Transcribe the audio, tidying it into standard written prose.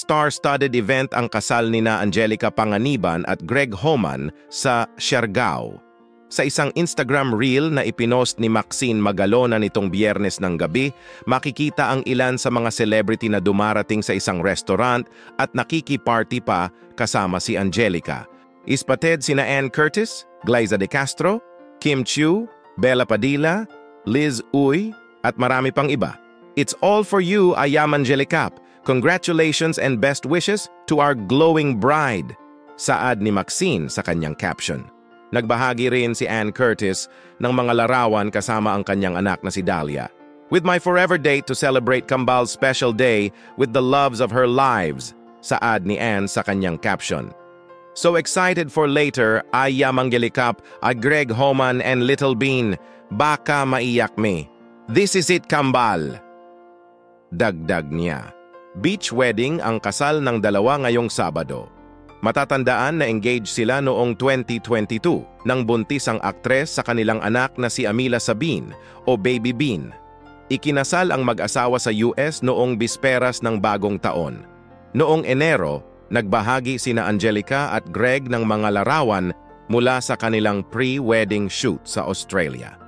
star-studded event ang kasal nina Angelica Panganiban at Greg Homan sa Siargao. Sa isang Instagram reel na ipinost ni Maxine Magalona nitong Biyernes ng gabi, makikita ang ilan sa mga celebrity na dumarating sa isang restaurant at nakiki-party pa kasama si Angelica. Ispatid sina Ann Curtis, Glyza De Castro, Kim Chiu, Bella Padilla, Liz Uy, at marami pang iba. It's all for you, Ayam Angelicap. Congratulations and best wishes to our glowing bride. Saad ni Maxine sa kanyang caption. Nagbahagi rin si Ann Curtis ng mga larawan kasama ang kanyang anak na si Dahlia. With my forever date to celebrate Kambal's special day with the loves of her lives, saad ni Ann sa kanyang caption. So excited for later, Ayam Angelicap, Greg Homan and Little Bean. Baka maiyak me. This is it, Kambal. Dagdag niya. Beach wedding ang kasal ng dalawa ngayong Sabado. Matatandaan na engaged sila noong 2022 nang buntis ang aktres sa kanilang anak na si Amila Sabin o Baby Bean. Ikinasal ang mag-asawa sa US noong bisperas ng bagong taon. Noong Enero, nagbahagi sina Angelica at Greg ng mga larawan mula sa kanilang pre-wedding shoot sa Australia.